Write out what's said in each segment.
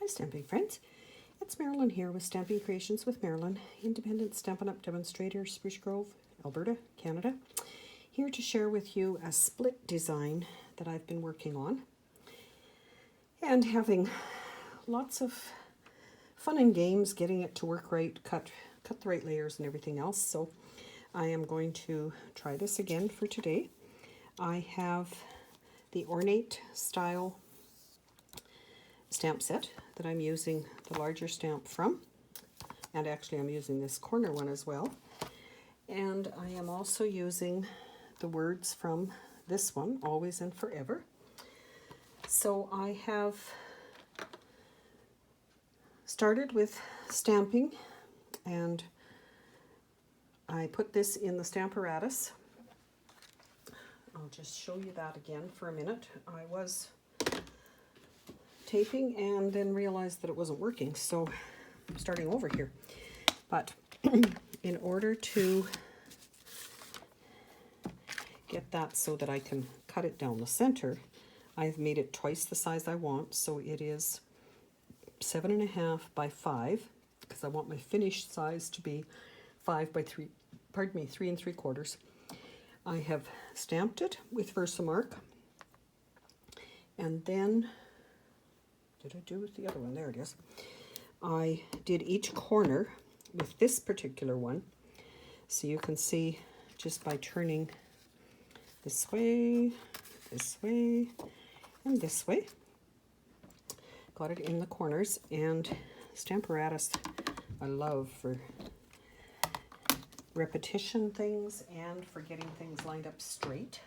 stamping friends. It's Marilyn here with Stamping Creations with Marilyn, independent Stampin' Up demonstrator, Spruce Grove, Alberta, Canada. Here to share with you a split design that I've been working on and having lots of fun and games getting it to work right, cut the right layers and everything else. So I am going to try this again for today. I have the ornate style stamp set that I'm using the larger stamp from, and actually I'm using this corner one as well, and I am also using the words from this one, Always and Forever. So I have started with stamping, and I put this in the Stamparatus. I'll just show you that again for a minute. I was taping and then realized that it wasn't working, so I'm starting over here. But in order to get that so that I can cut it down the center, I've made it twice the size I want, so it is 7.5 by 5, because I want my finished size to be 5 by 3, pardon me, 3 3/4. I have stamped it with Versamark, and then did I do with the other one? There it is. I did each corner with this particular one, so you can see just by turning this way, and this way. Got it in the corners, and Stamparatus I love for repetition things and for getting things lined up straight.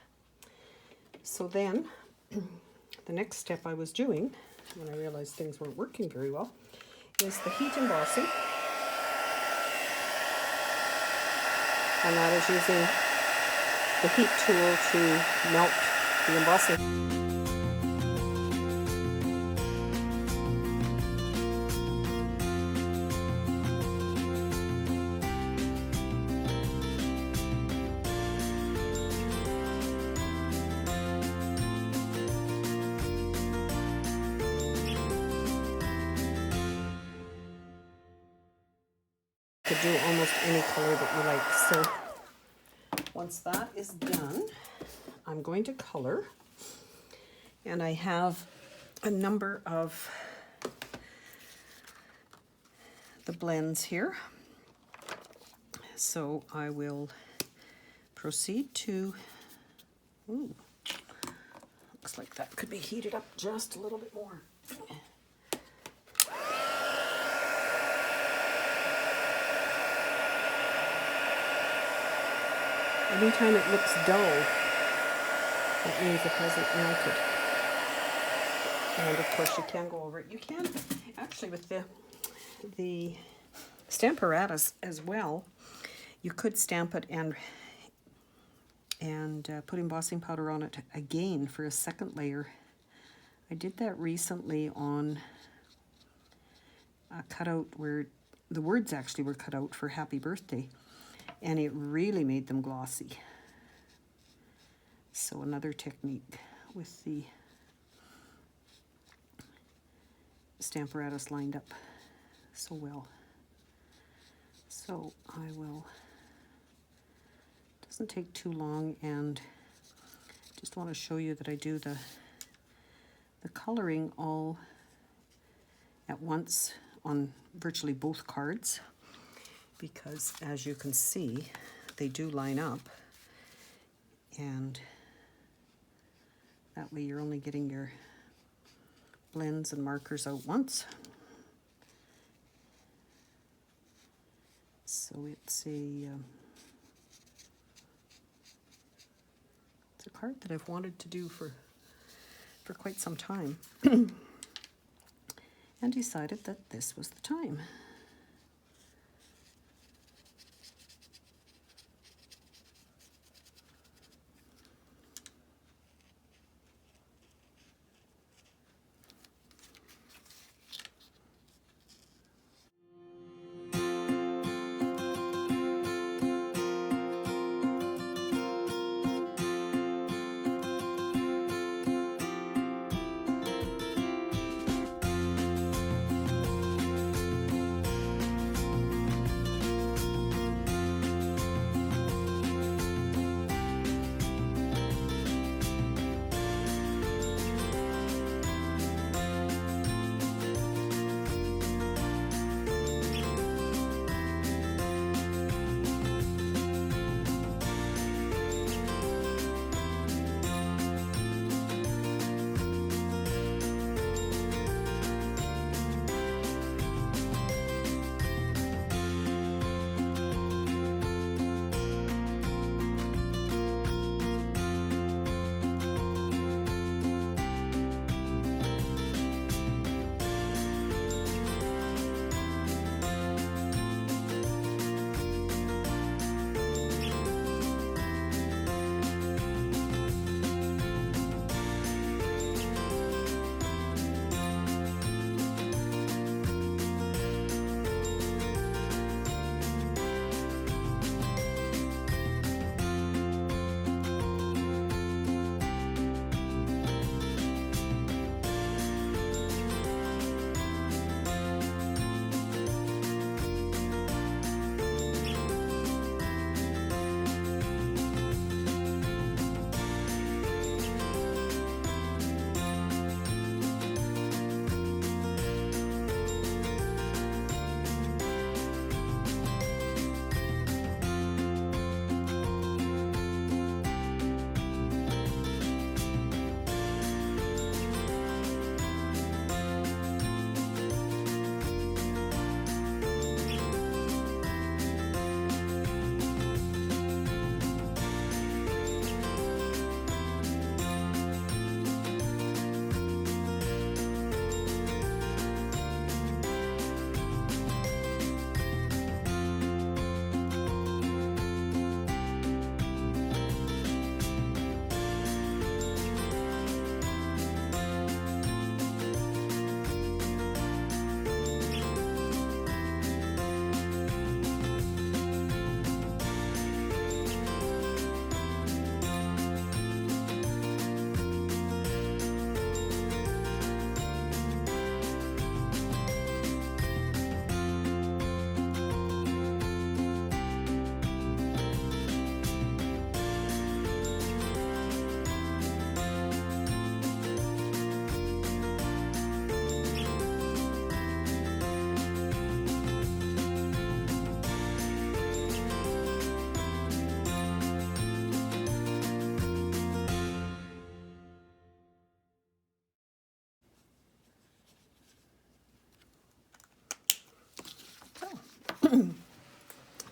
So then the next step I was doing, when I realized things weren't working very well, is the heat embossing. And that is using the heat tool to melt the embossing. Do almost any color that you like. So once that is done, I'm going to color, and I have a number of the blends here. So I will proceed to, looks like that could be heated up just a little bit more. Anytime it looks dull, that means it hasn't melted. And of course you can go over it. You can actually, with the Stamparatus as well, you could stamp it and put embossing powder on it again for a second layer. I did that recently on a cutout where the words actually were cut out for Happy Birthday, and it really made them glossy. So another technique with the Stamparatus lined up so well. So I will, doesn't take too long, and just want to show you that I do the coloring all at once on virtually both cards, because as you can see, they do line up, and that way you're only getting your blends and markers out once. So it's a card that I've wanted to do for quite some time, and decided that this was the time.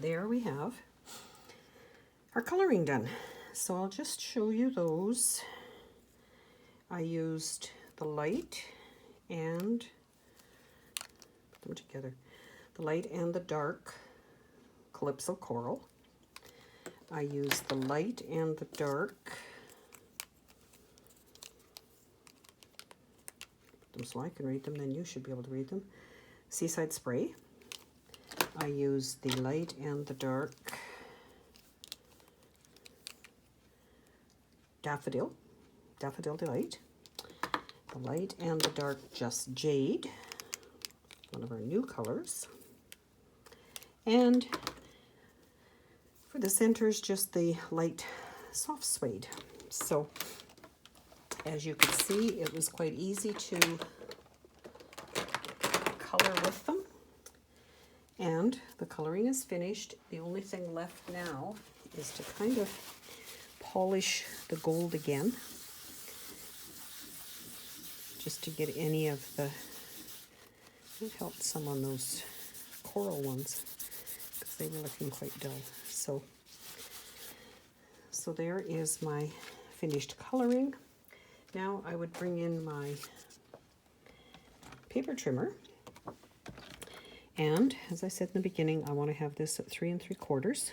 there we have our coloring done. So I'll just show you those. I used the light and put them together. The light and the dark Calypso Coral. I used the light and the dark, put them so I can read them, then you should be able to read them, Seaside Spray. I used the light and the dark Daffodil Delight. The light and the dark Just Jade, one of our new colors. And for the centers, just the light soft suede. So as you can see, it was quite easy to color with them. And the coloring is finished. The only thing left now is to kind of polish the gold again, just to get any of the, it helped some on those coral ones because they were looking quite dull. So there is my finished coloring. Now I would bring in my paper trimmer. And as I said in the beginning, I want to have this at 3 3/4.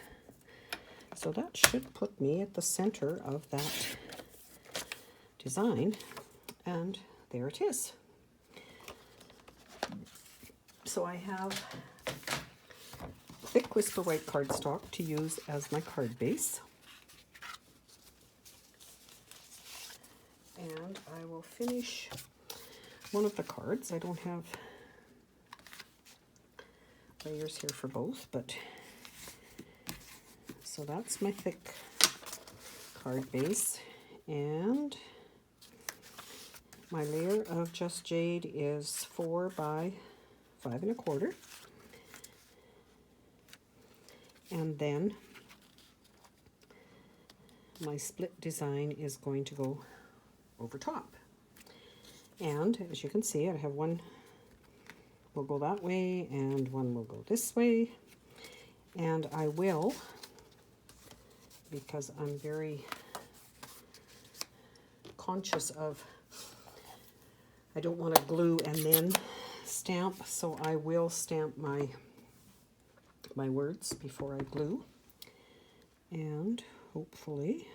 So that should put me at the center of that design. And there it is. So I have thick Whisper White cardstock to use as my card base. And I will finish one of the cards. I don't have layers here for both, but so that's my thick card base, and my layer of Just Jade is 4 by 5 1/4, and then my split design is going to go over top. And as you can see, I have one will go that way and one will go this way, and I will, because I'm very conscious of, I don't want to glue and then stamp, so I will stamp my words before I glue, and hopefully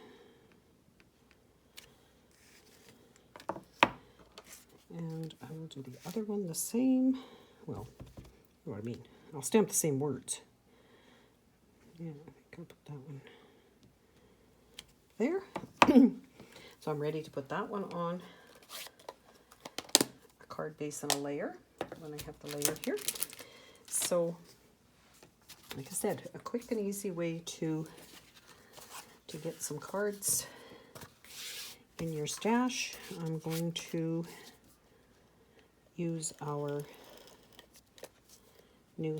and I will do the other one the same. Well, you know what I mean. I'll stamp the same words. Yeah, I think I'll put that one there. So I'm ready to put that one on a card base and a layer when I have the layer here. So, like I said, a quick and easy way to get some cards in your stash. I'm going to use our new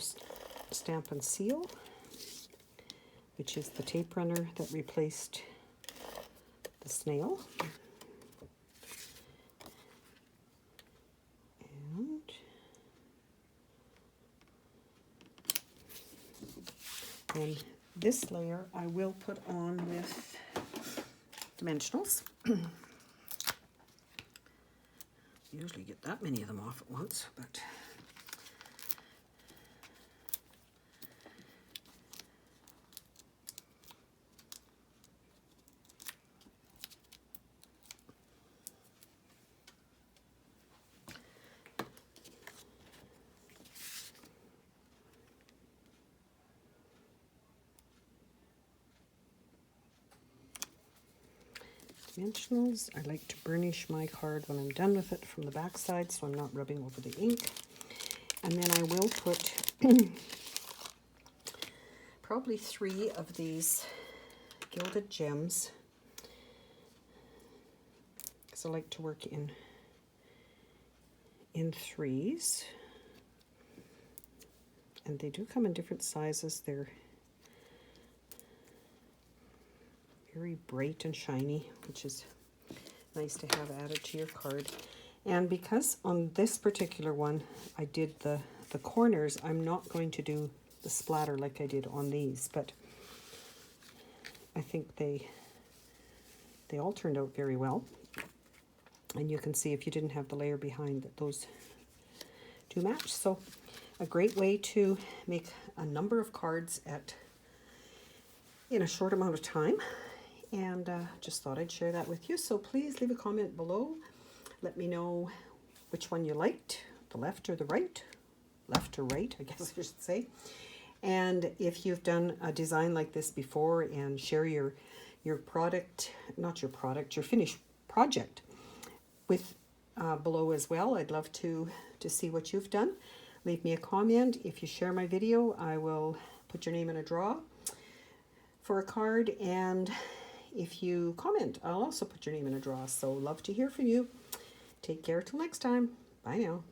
Stamp and Seal, which is the tape runner that replaced the snail. And this layer I will put on with dimensionals. Usually get that many of them off at once, but dimensionals. I like to burnish my card when I'm done with it from the back side, so I'm not rubbing over the ink. And then I will put probably 3 of these gilded gems, because I like to work in 3s. And they do come in different sizes. They're very bright and shiny, which is nice to have added to your card. And because on this particular one I did the corners, I'm not going to do the splatter like I did on these, but I think they all turned out very well. And you can see if you didn't have the layer behind that those do match. So a great way to make a number of cards in a short amount of time. And just thought I'd share that with you. So please leave a comment below. Let me know which one you liked, the left or the right. Left or right, I guess I should say. And if you've done a design like this before, and share your product, not your product, your finished project with below as well. I'd love to see what you've done. Leave me a comment. If you share my video, I will put your name in a draw for a card, and if you comment, I'll also put your name in a draw. So love to hear from you. Take care till next time. Bye now.